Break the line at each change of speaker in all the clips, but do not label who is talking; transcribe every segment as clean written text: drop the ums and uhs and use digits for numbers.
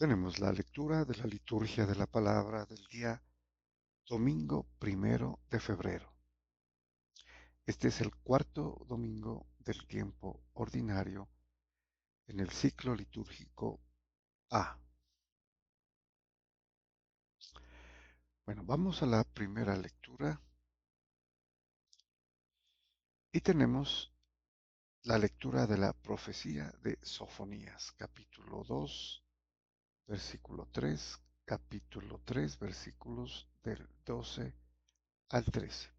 Tenemos la lectura de la liturgia de la palabra del día domingo 1 de febrero. Este es el cuarto domingo del tiempo ordinario en el ciclo litúrgico A. Bueno, vamos a la primera lectura y tenemos la lectura de la profecía de Sofonías, capítulo 2, versículo 3, capítulo 3, versículos del 12 al 13.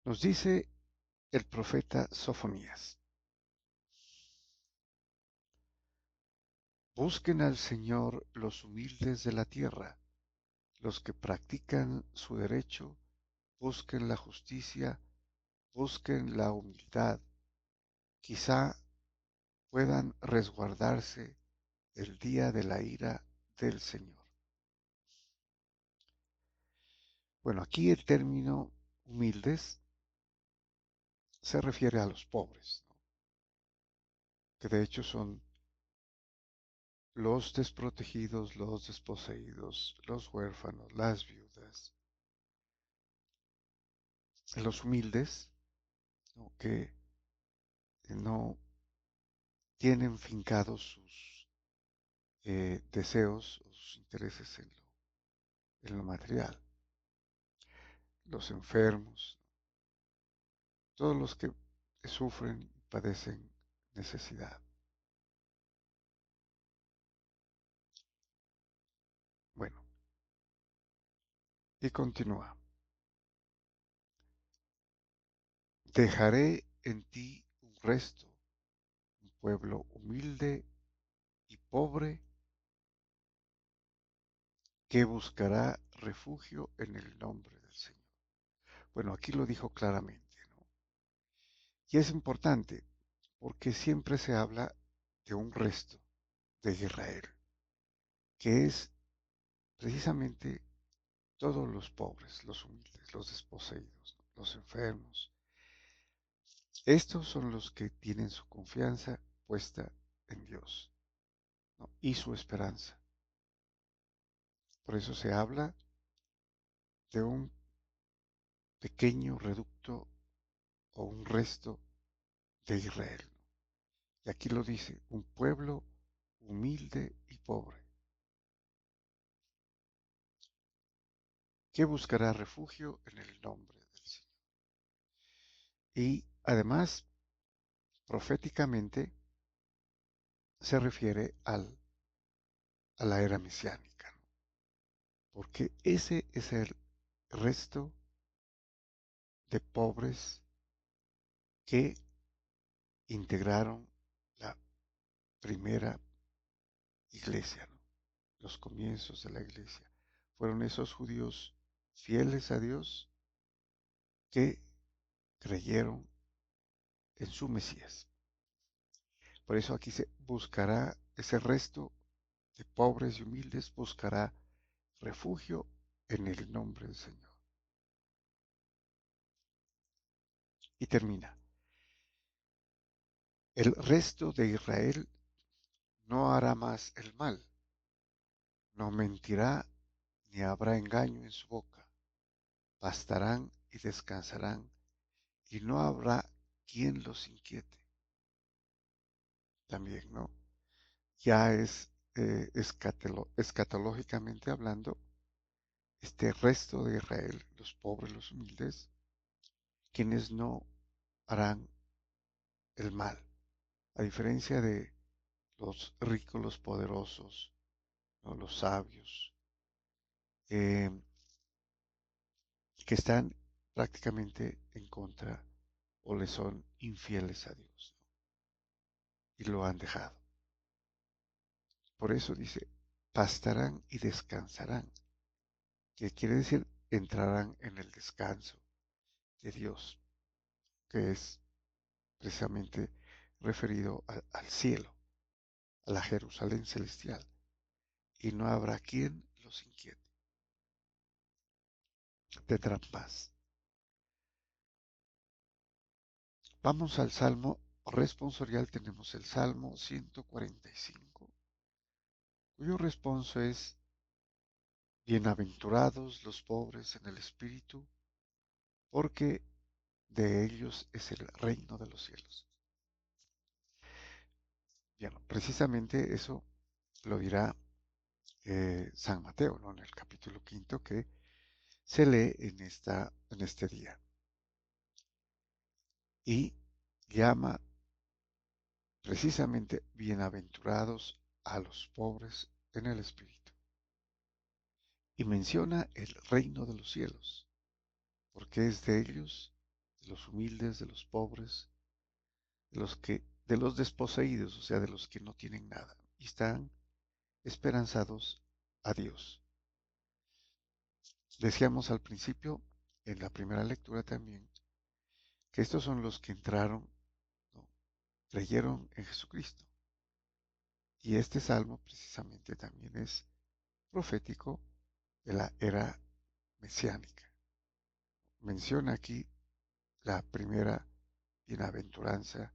Nos dice el profeta Sofonías: Busquen al Señor los humildes de la tierra, los que practican su derecho, busquen la justicia, busquen la humildad, quizá puedan resguardarse el día de la ira del Señor. Bueno, aquí el término humildes se refiere a los pobres, ¿no? Que de hecho son los desprotegidos, los desposeídos, los huérfanos, las viudas, los humildes, ¿no? Que no tienen fincados sus deseos o sus intereses en lo material, los enfermos, todos los que sufren y padecen necesidad. Bueno, y continúa. Dejaré en ti un resto, un pueblo humilde y pobre que buscará refugio en el nombre del Señor. Bueno, aquí lo dijo claramente, ¿no? Y es importante porque siempre se habla de un resto de Israel, que es precisamente todos los pobres, los humildes, los desposeídos, los enfermos. Estos son los que tienen su confianza puesta en Dios, ¿no? Y su esperanza. Por eso se habla de un pequeño reducto o un resto de Israel, ¿no? Y aquí lo dice, un pueblo humilde y pobre, que buscará refugio en el nombre del Señor. Y además, proféticamente, se refiere a la era mesiánica, ¿no? Porque ese es el resto de pobres que integraron la primera iglesia, ¿no? Los comienzos de la iglesia. Fueron esos judíos fieles a Dios que creyeron en su Mesías. Por eso aquí se buscará ese resto de pobres y humildes, buscará refugio en el nombre del Señor. Y termina. El resto de Israel no hará más el mal, no mentirá ni habrá engaño en su boca. Pastarán y descansarán, y no habrá quien los inquiete. También, ¿no? Ya es escatológicamente hablando, este resto de Israel, los pobres, los humildes, quienes no harán el mal, a diferencia de los ricos, los poderosos, ¿no? Los sabios, eh, que están prácticamente en contra o le son infieles a Dios, ¿no? Y lo han dejado. Por eso dice, pastarán y descansarán, que quiere decir entrarán en el descanso de Dios, que es precisamente referido al cielo, a la Jerusalén celestial, y no habrá quien los inquiete. Tendrán paz. Vamos al Salmo responsorial tenemos el Salmo 145, cuyo responso es: bienaventurados los pobres en el espíritu, porque de ellos es el reino de los cielos. Bien, precisamente eso lo dirá San Mateo, ¿no? En el capítulo quinto que se lee en este día. Y llama precisamente bienaventurados a los pobres en el espíritu. Y menciona el reino de los cielos, porque es de ellos, de los humildes, de los pobres, de los desposeídos, o sea, de los que no tienen nada, y están esperanzados a Dios. Decíamos al principio, en la primera lectura también, que estos son los que entraron, ¿no? Creyeron en Jesucristo. Y este salmo precisamente también es profético de la era mesiánica. Menciona aquí la primera bienaventuranza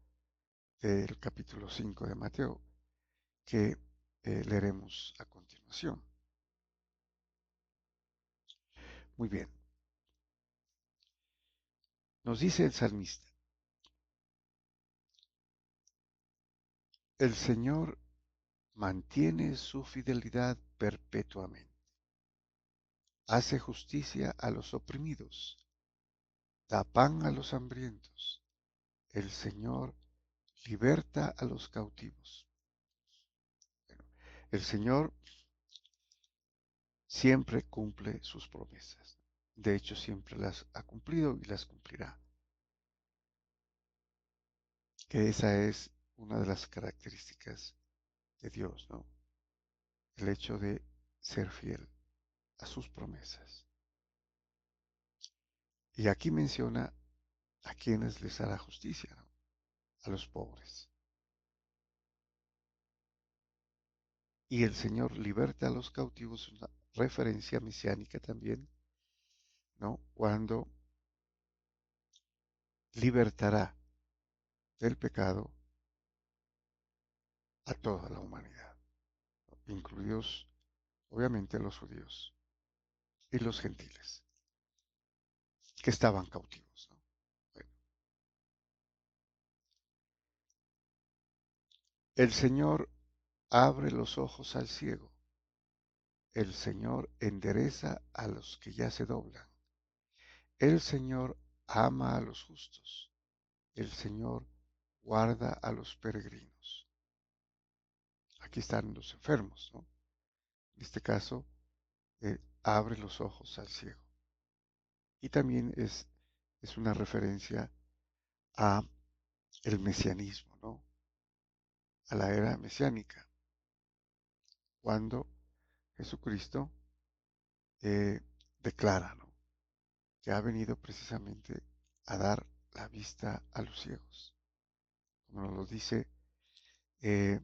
del capítulo 5 de Mateo, que leeremos a continuación. Muy bien, nos dice el salmista: el Señor mantiene su fidelidad perpetuamente, hace justicia a los oprimidos, da pan a los hambrientos, el Señor liberta a los cautivos. Bueno, el Señor siempre cumple sus promesas. De hecho, siempre las ha cumplido y las cumplirá. Que esa es una de las características de Dios, ¿no? El hecho de ser fiel a sus promesas. Y aquí menciona a quienes les hará justicia, ¿no? A los pobres. Y el Señor liberta a los cautivos, una referencia mesiánica también, ¿no? Cuando libertará del pecado a toda la humanidad, ¿no? Incluidos obviamente los judíos y los gentiles que estaban cautivos, ¿no? Bueno, el Señor abre los ojos al ciego, el Señor endereza a los que ya se doblan, el Señor ama a los justos, el Señor guarda a los peregrinos. Aquí están los enfermos, ¿no? En este caso, abre los ojos al ciego. Y también es una referencia a el mesianismo, ¿no? A la era mesiánica, cuando Jesucristo eh, declara, ¿no? Que ha venido precisamente a dar la vista a los ciegos, como nos lo dice eh,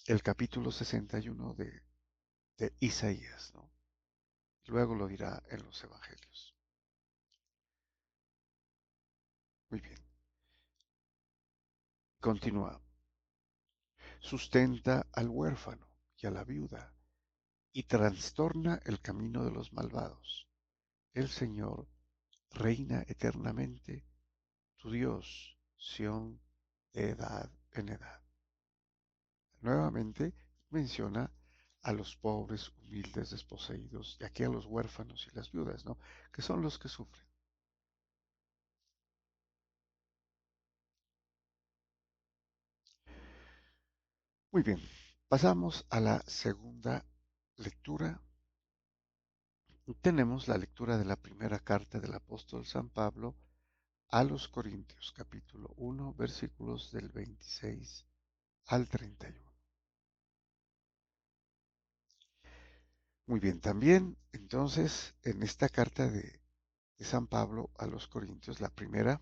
el capítulo 61 de Isaías, ¿no? Luego lo dirá en los evangelios. Muy bien, continúa. Sustenta al huérfano y a la viuda y trastorna el camino de los malvados. El Señor reina eternamente, tu Dios, Sión, de edad en edad. Nuevamente menciona a los pobres, humildes, desposeídos, y aquí a los huérfanos y las viudas, ¿no? Que son los que sufren. Muy bien, pasamos a la segunda lectura. Tenemos la lectura de la primera carta del apóstol San Pablo a los Corintios, capítulo 1, versículos del 26 al 31. Muy bien, también entonces en esta carta de San Pablo a los Corintios, la primera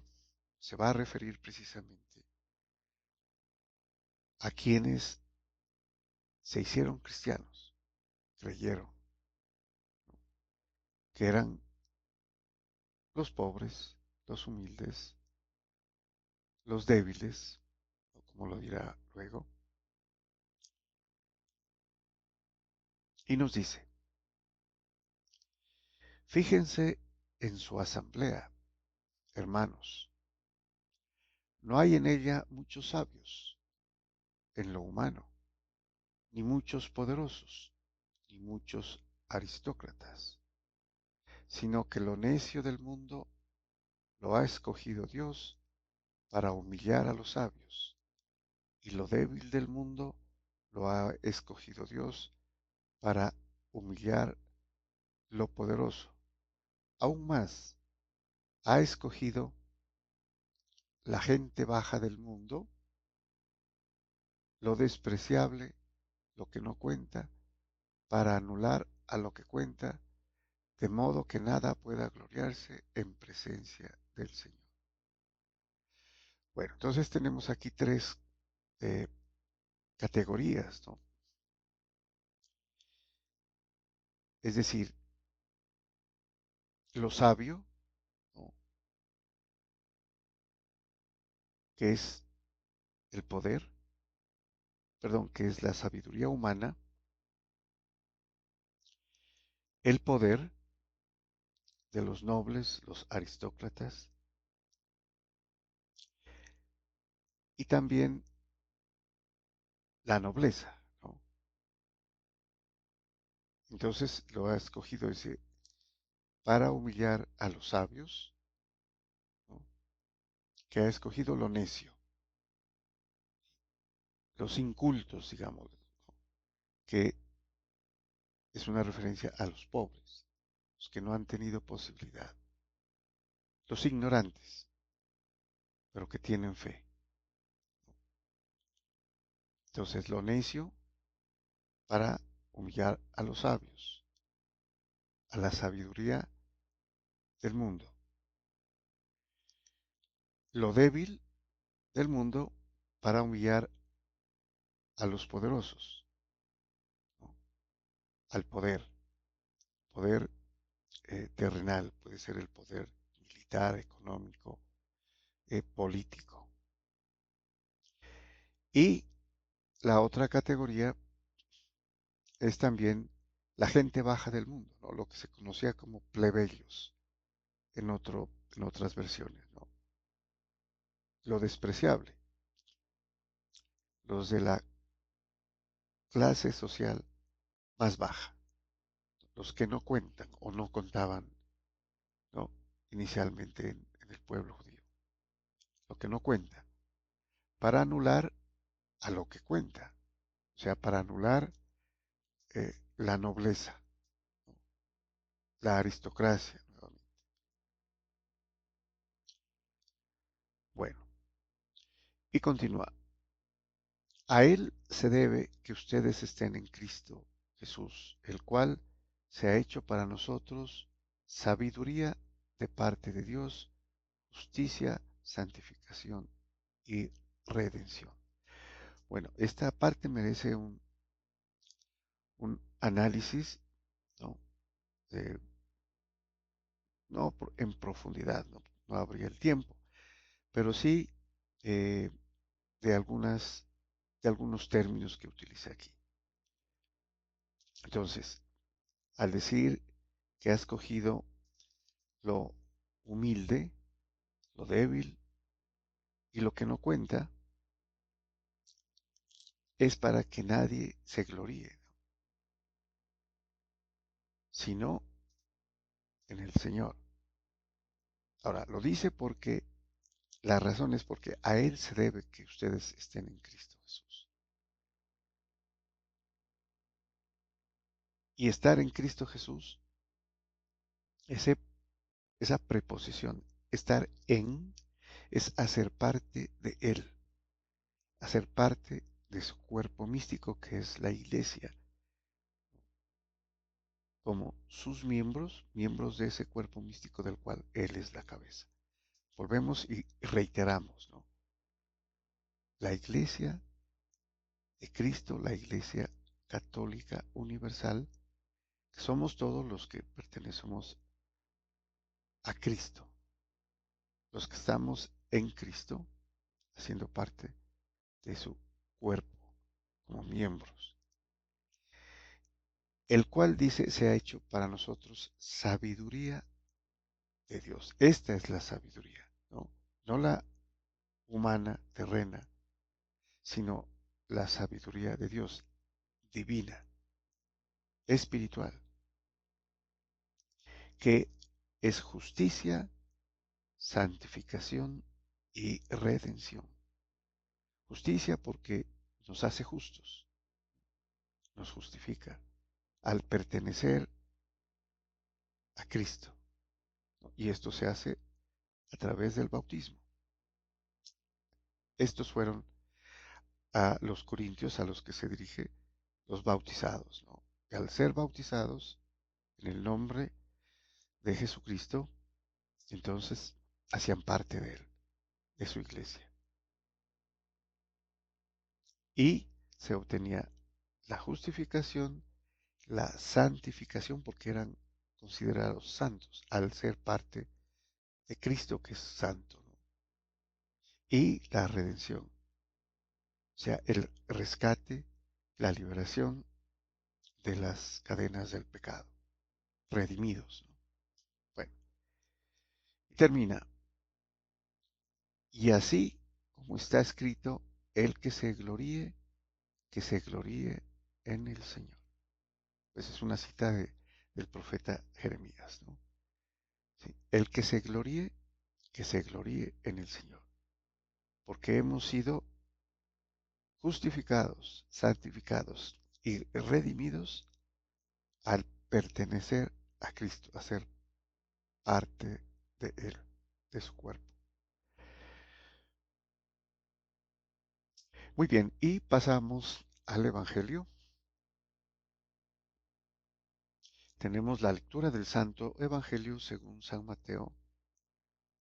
se va a referir precisamente a quienes se hicieron cristianos, creyeron, que eran los pobres, los humildes, los débiles, o como lo dirá luego, y nos dice, fíjense en su asamblea, hermanos, no hay en ella muchos sabios en lo humano, ni muchos poderosos, ni muchos aristócratas, sino que lo necio del mundo lo ha escogido Dios para humillar a los sabios, y lo débil del mundo lo ha escogido Dios para humillar lo poderoso. Aún más, ha escogido la gente baja del mundo, lo despreciable, lo que no cuenta, para anular a lo que cuenta, de modo que nada pueda gloriarse en presencia del Señor. Bueno, entonces tenemos aquí tres eh, categorías, ¿no? Es decir, lo sabio, ¿no? Que es el poder, perdón, que es la sabiduría humana, el poder de los nobles, los aristócratas, y también la nobleza, ¿no? Entonces lo ha escogido ese para humillar a los sabios, ¿no? Que ha escogido lo necio, los incultos, digamos, ¿no? Que es una referencia a los pobres, los que no han tenido posibilidad, los ignorantes, pero que tienen fe. Entonces lo necio para humillar a los sabios, a la sabiduría del mundo, lo débil del mundo para humillar a los poderosos, ¿no? Al poder terrenal, puede ser el poder militar, económico, político. Y la otra categoría es también la gente baja del mundo, ¿no? Lo que se conocía como plebeyos en otras versiones, ¿no? Lo despreciable, los de la clase social más baja, los que no cuentan o no contaban, ¿no? Inicialmente en el pueblo judío, lo que no cuenta, para anular a lo que cuenta, o sea, para anular la nobleza, ¿no? La aristocracia, nuevamente. Bueno, y continúa. A él se debe que ustedes estén en Cristo Jesús, el cual se ha hecho para nosotros sabiduría de parte de Dios, justicia, santificación y redención. Bueno, esta parte merece un análisis, ¿no? Eh, no en profundidad, no habría el tiempo, pero sí eh, de de algunos términos que utiliza aquí. Entonces, al decir que ha escogido lo humilde, lo débil y lo que no cuenta, es para que nadie se gloríe, ¿no? Sino en el Señor. Ahora, lo dice porque la razón es porque a Él se debe que ustedes estén en Cristo Jesús. Y estar en Cristo Jesús, ese, esa preposición, estar en, es hacer parte de Él, hacer parte de su cuerpo místico que es la iglesia, como sus miembros, miembros de ese cuerpo místico del cual Él es la cabeza. Volvemos y reiteramos, ¿no? La iglesia de Cristo, la iglesia católica universal, somos todos los que pertenecemos a Cristo, los que estamos en Cristo, haciendo parte de su cuerpo como miembros, el cual dice se ha hecho para nosotros sabiduría de Dios. Esta es la sabiduría, ¿no? No la humana, terrena, sino la sabiduría de Dios, divina, espiritual, que es justicia, santificación y redención. Justicia porque nos hace justos, nos justifica al pertenecer a Cristo, ¿no? Y esto se hace a través del bautismo. Estos fueron a los corintios a los que se dirige los bautizados, ¿no? Y al ser bautizados en el nombre de Jesucristo, entonces hacían parte de él, de su iglesia. Y se obtenía la justificación, la santificación, porque eran considerados santos al ser parte de Cristo que es santo, ¿no? Y la redención, o sea, el rescate, la liberación de las cadenas del pecado, redimidos, ¿no? Bueno, termina. Y así como está escrito, el que se gloríe en el Señor. Esa es una cita del profeta Jeremías, ¿no? Sí, el que se gloríe en el Señor, porque hemos sido justificados, santificados y redimidos al pertenecer a Cristo, a ser parte de Él, de su cuerpo. Muy bien, y pasamos al Evangelio. Tenemos la lectura del Santo Evangelio según San Mateo,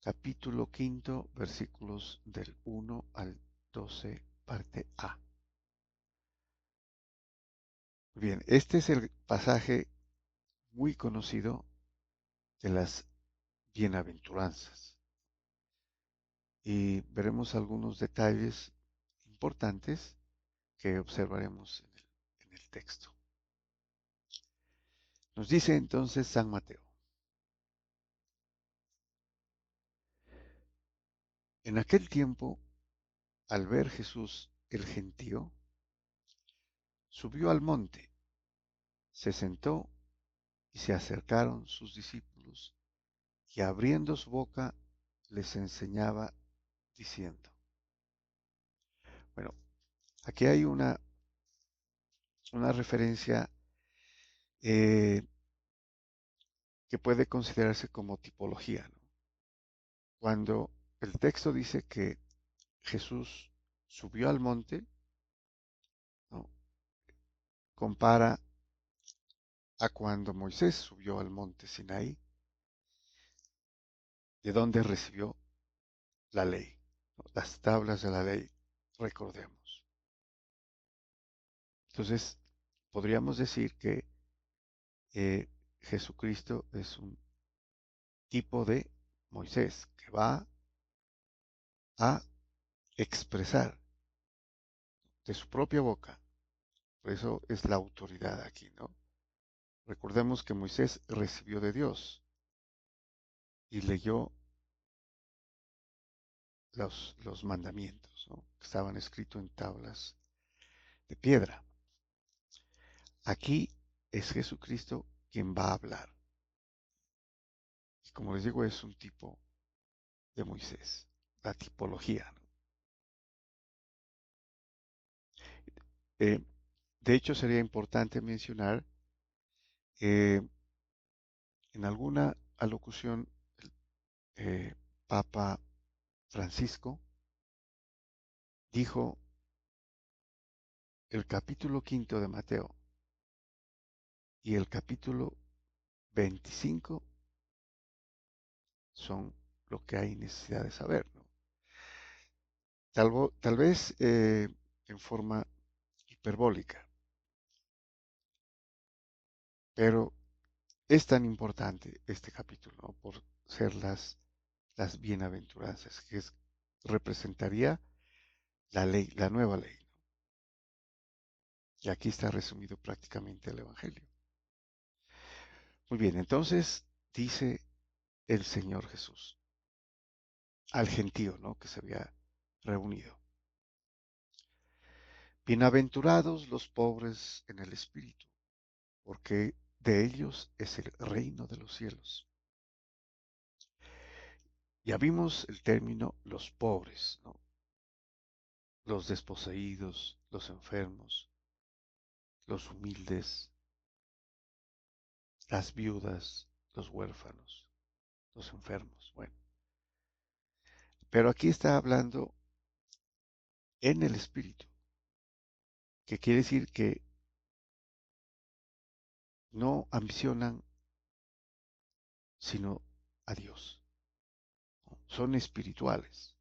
capítulo quinto, versículos del 1 al 12, parte A. Bien, este es el pasaje muy conocido de las bienaventuranzas y veremos algunos detalles importantes que observaremos en el texto. Nos dice entonces San Mateo: en aquel tiempo, al ver Jesús el gentío, subió al monte, se sentó y se acercaron sus discípulos, y abriendo su boca les enseñaba diciendo. Bueno, aquí hay una referencia eh, que puede considerarse como tipología, ¿no? Cuando el texto dice que Jesús subió al monte, ¿no? Compara a cuando Moisés subió al monte Sinaí, de donde recibió la ley, ¿no? Las tablas de la ley, recordemos. Entonces, podríamos decir que Jesucristo es un tipo de Moisés que va a expresar de su propia boca. Por eso es la autoridad aquí, ¿no? Recordemos que Moisés recibió de Dios y leyó los mandamientos, ¿no? Que estaban escritos en tablas de piedra. Aquí es Jesucristo quien va a hablar. Y como les digo, es un tipo de Moisés, la tipología, ¿no? Eh, de hecho, sería importante mencionar eh, en alguna alocución el Papa Francisco dijo el capítulo quinto de Mateo y el capítulo 25 son lo que hay necesidad de saber, ¿no? Tal vez en forma hiperbólica, pero es tan importante este capítulo, ¿no? Por ser las bienaventuranzas, que representaría la ley, la nueva ley, ¿no? Y aquí está resumido prácticamente el Evangelio. Muy bien, entonces dice el Señor Jesús al gentío, ¿no? Que se había reunido. Bienaventurados los pobres en el espíritu, porque de ellos es el reino de los cielos. Ya vimos el término los pobres, ¿no? Los desposeídos, los enfermos, los humildes, las viudas, los huérfanos, los enfermos. Bueno, pero aquí está hablando en el espíritu, que quiere decir que no ambicionan sino a Dios, ¿no? Son espirituales.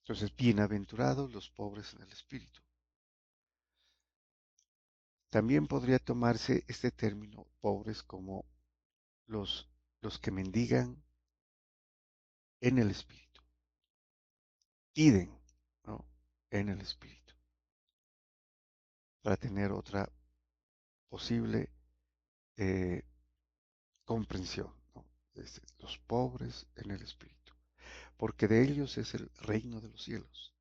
Entonces, bienaventurados los pobres en el espíritu. También podría tomarse este término pobres como los, los que mendigan en el espíritu, piden, ¿no? En el espíritu, para tener otra posible eh, comprensión, ¿no? Los pobres en el espíritu, porque de ellos es el reino de los cielos.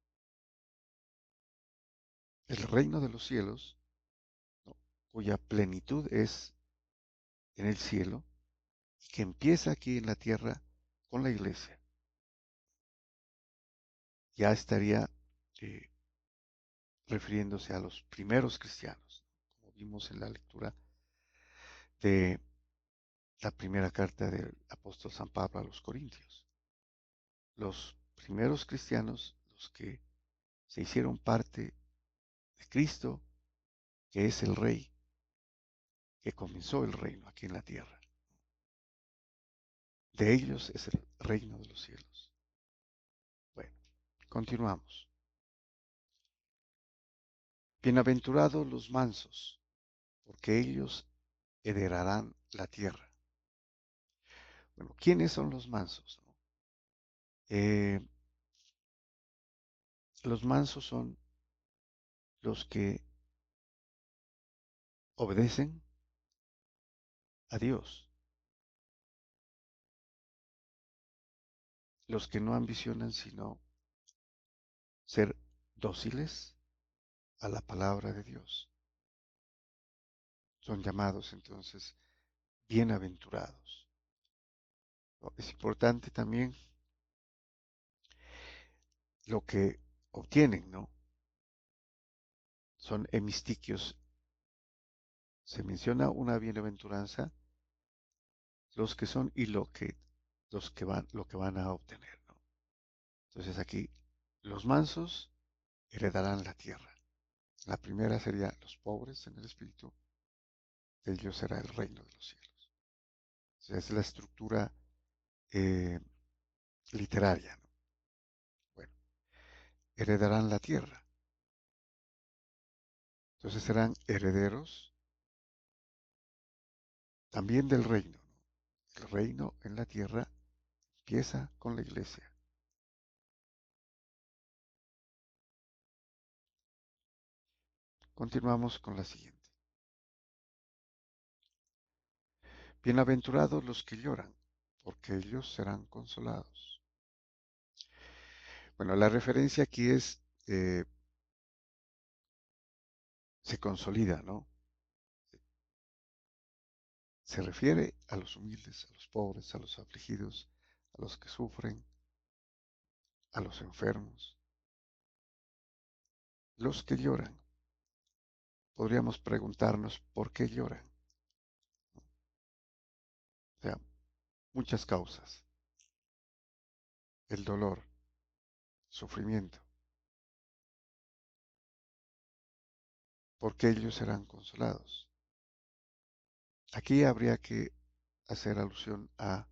El reino de los cielos, ¿no? Cuya plenitud es en el cielo y que empieza aquí en la tierra con la iglesia. Ya estaría eh, refiriéndose a los primeros cristianos, como vimos en la lectura de la primera carta del apóstol San Pablo a los Corintios. Los primeros cristianos, los que se hicieron parte de Cristo, que es el Rey, que comenzó el reino aquí en la tierra. De ellos es el reino de los cielos. Bueno, continuamos. Bienaventurados los mansos, porque ellos heredarán la tierra. Bueno, ¿quiénes son los mansos? ¿No? Los mansos son los que obedecen a Dios, los que no ambicionan sino ser dóciles a la palabra de Dios. Son llamados entonces bienaventurados, ¿no? Es importante también lo que obtienen, ¿no? Son hemistiquios. Se menciona una bienaventuranza, los que son y lo que van a obtener, ¿no? Entonces aquí, los mansos heredarán la tierra. La primera sería los pobres en el espíritu, de ellos será el reino de los cielos. O sea, es la estructura eh, literaria, ¿no? Bueno, heredarán la tierra. Entonces serán herederos también del reino, ¿no? El reino en la tierra empieza con la iglesia. Continuamos con la siguiente. Bienaventurados los que lloran, porque ellos serán consolados. Bueno, la referencia aquí es, se consolida, ¿no? Se refiere a los humildes, a los pobres, a los afligidos, a los que sufren, a los enfermos, los que lloran. Podríamos preguntarnos por qué lloran. O sea, muchas causas. El dolor, sufrimiento, porque ellos serán consolados. Aquí habría que hacer alusión a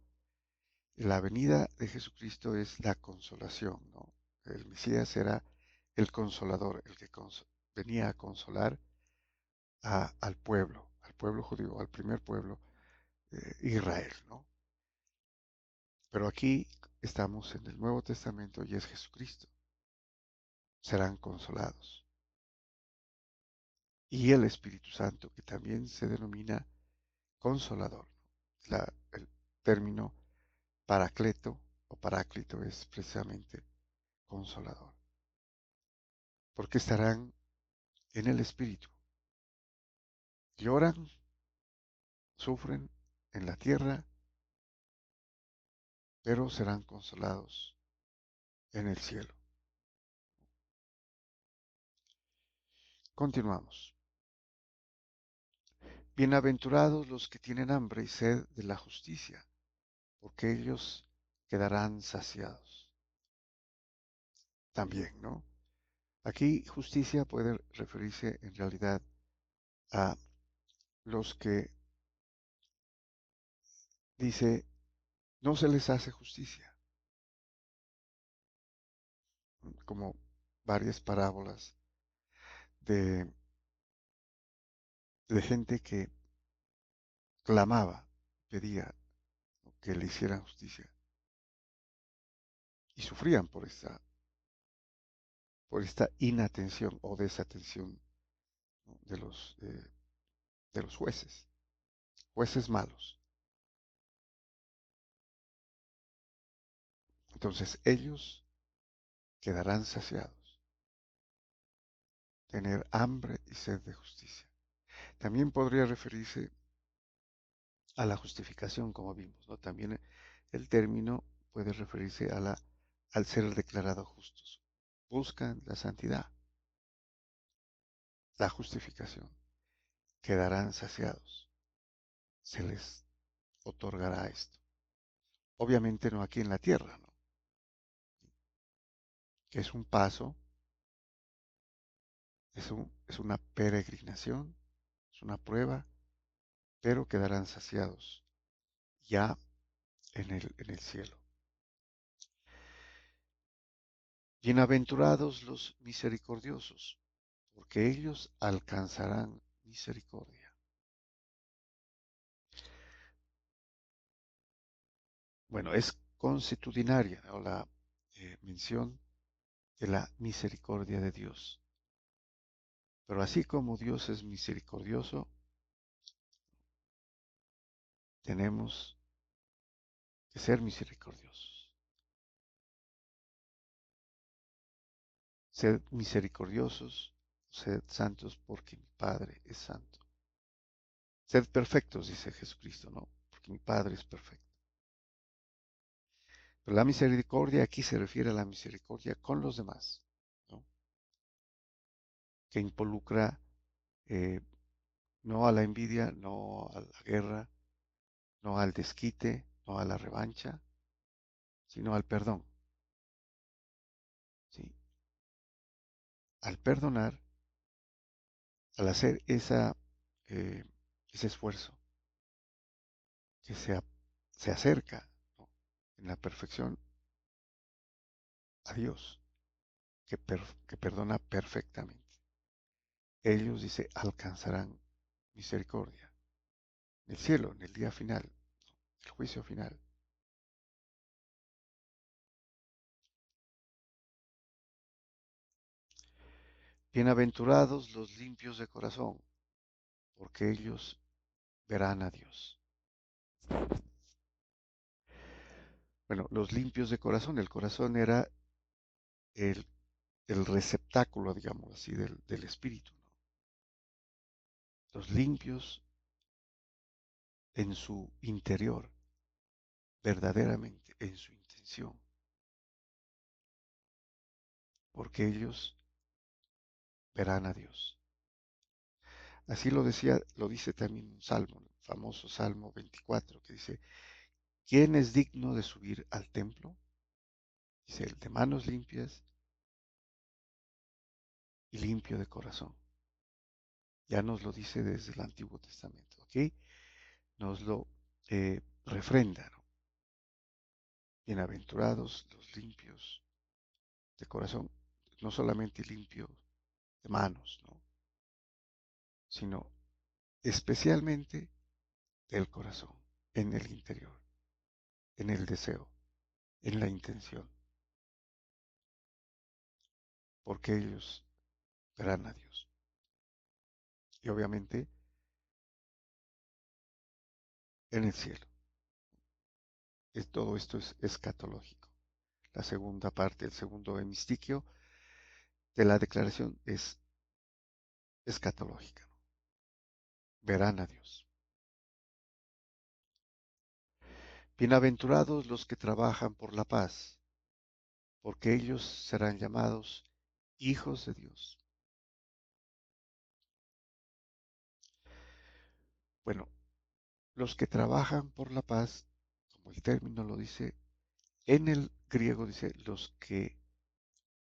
la venida de Jesucristo es la consolación, ¿no? El Mesías era el consolador, el que venía a consolar al pueblo judío, al primer pueblo, Israel, ¿no? Pero aquí estamos en el Nuevo Testamento y es Jesucristo. serán consolados. Y el Espíritu Santo, que también se denomina consolador. El término paracleto o paráclito es precisamente consolador, porque estarán en el Espíritu. Lloran, sufren en la tierra, pero serán consolados en el cielo. Continuamos. Bienaventurados los que tienen hambre y sed de la justicia, porque ellos quedarán saciados. También, ¿no? Aquí justicia puede referirse en realidad a los que dice no se les hace justicia, como varias parábolas de, de gente que clamaba, pedía que le hicieran justicia y sufrían por esta inatención o desatención, ¿no? De los jueces, jueces malos. Entonces ellos quedarán saciados, tener hambre y sed de justicia. También podría referirse a la justificación, como vimos, ¿no? También el término puede referirse al ser declarado justos. Buscan la santidad, la justificación, quedarán saciados, se les otorgará esto. Obviamente no aquí en la tierra, ¿no? Que es un paso, es una peregrinación, es una prueba, pero quedarán saciados ya en el cielo. Bienaventurados los misericordiosos, porque ellos alcanzarán misericordia. Bueno, es consuetudinaria, ¿no? La mención de la misericordia de Dios. Pero así como Dios es misericordioso, tenemos que ser misericordiosos. Sed misericordiosos, sed santos porque mi Padre es santo. Sed perfectos, dice Jesucristo, ¿no? Porque mi Padre es perfecto. Pero la misericordia aquí se refiere a la misericordia con los demás, ¿no? Que involucra eh, no a la envidia, no a la guerra, no al desquite, no a la revancha, sino al perdón, ¿sí? Al perdonar, al hacer eh, ese esfuerzo que se acerca, ¿no? En la perfección a Dios, que perdona perfectamente. Ellos, dice, alcanzarán misericordia en el cielo, en el día final, el juicio final. Bienaventurados los limpios de corazón, porque ellos verán a Dios. Bueno, los limpios de corazón, el corazón era el, el receptáculo, digamos así, del espíritu, ¿no? Los limpios en su interior, verdaderamente en su intención, porque ellos verán a Dios. Así lo decía, lo dice también un salmo, el famoso Salmo 24, que dice, ¿quién es digno de subir al templo? Dice, el de manos limpias y limpio de corazón. Ya nos lo dice desde el Antiguo Testamento, ¿ok? Nos lo refrenda, ¿no? Bienaventurados los limpios de corazón, no solamente limpios de manos, ¿no? Sino especialmente del corazón, en el interior, en el deseo, en la intención. porque ellos verán a Dios. Y obviamente en el cielo. Todo esto es escatológico. La segunda parte, el segundo hemistiquio de la declaración es escatológica, ¿no? Verán a Dios. Bienaventurados los que trabajan por la paz, porque ellos serán llamados hijos de Dios. Bueno, los que trabajan por la paz, como el término lo dice, en el griego dice los que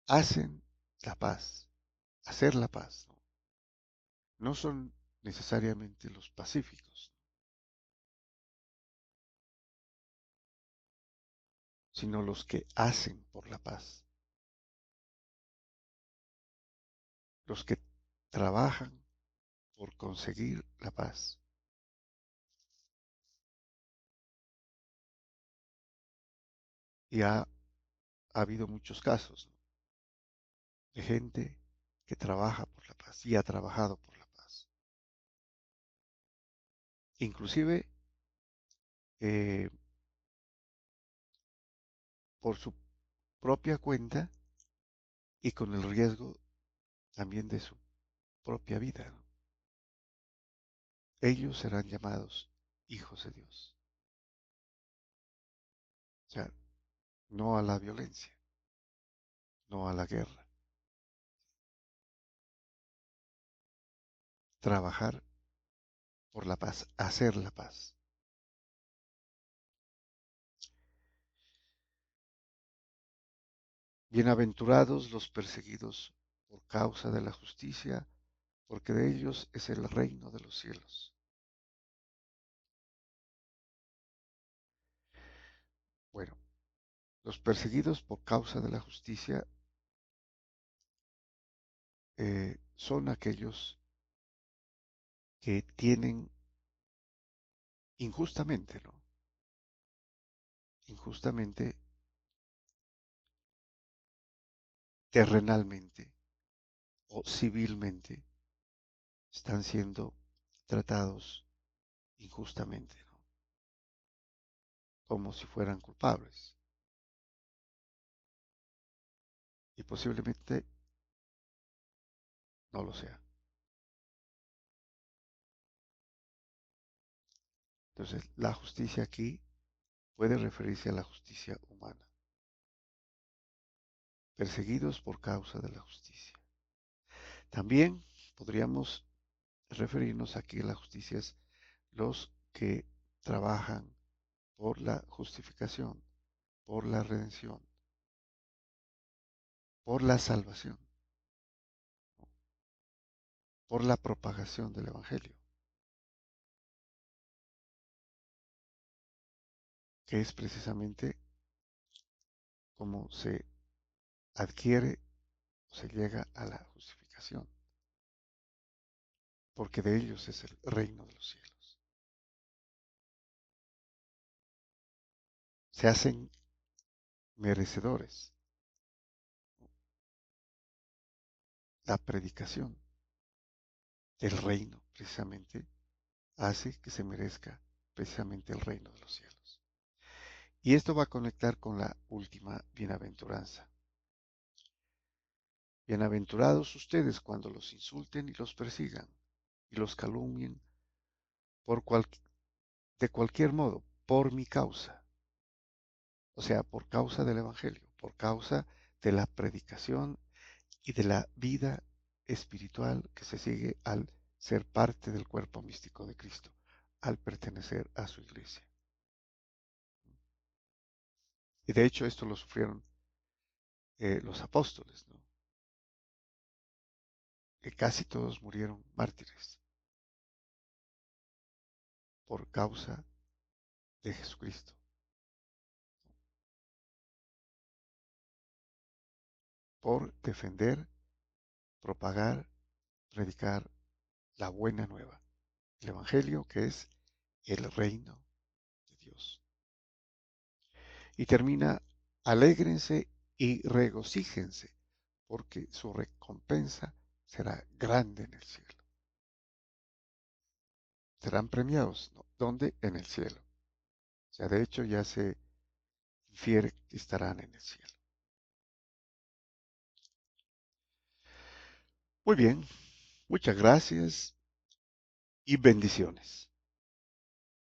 hacen la paz, hacer la paz, ¿no? No son necesariamente los pacíficos, sino los que hacen por la paz, los que trabajan por conseguir la paz. Y ha habido muchos casos, ¿no?, de gente que trabaja por la paz y ha trabajado por la paz. Inclusive eh, por su propia cuenta y con el riesgo también de su propia vida, ¿no? Ellos serán llamados hijos de Dios. O sea, no a la violencia, no a la guerra. Trabajar por la paz, hacer la paz. Bienaventurados los perseguidos por causa de la justicia, porque de ellos es el reino de los cielos. Bueno, los perseguidos por causa de la justicia son aquellos que tienen injustamente, ¿no? Injustamente, terrenalmente o civilmente, están siendo tratados injustamente, ¿no? Como si fueran culpables. Y posiblemente no lo sea. Entonces, la justicia aquí puede referirse a la justicia humana. Perseguidos por causa de la justicia. También podríamos referirnos aquí a la justicia es los que trabajan por la justificación, por la redención, por la salvación, por la propagación del Evangelio, que es precisamente como se adquiere o se llega a la justificación, porque de ellos es el reino de los cielos. Se hacen merecedores. La predicación del reino precisamente hace que se merezca precisamente el reino de los cielos. Y esto va a conectar con la última bienaventuranza. Bienaventurados ustedes cuando los insulten y los persigan y los calumnien por de cualquier modo, por mi causa, o sea, por causa del Evangelio, por causa de la predicación y de la vida espiritual que se sigue al ser parte del cuerpo místico de Cristo, al pertenecer a su iglesia. Y de hecho esto lo sufrieron los apóstoles, ¿no? Que casi todos murieron mártires por causa de Jesucristo, por defender, propagar, predicar la buena nueva, el Evangelio que es el reino de Dios. Y termina, alégrense y regocíjense, porque su recompensa será grande en el cielo. Serán premiados, ¿no? ¿Dónde? En el cielo. O sea, de hecho ya se infiere que estarán en el cielo. Muy bien, muchas gracias y bendiciones.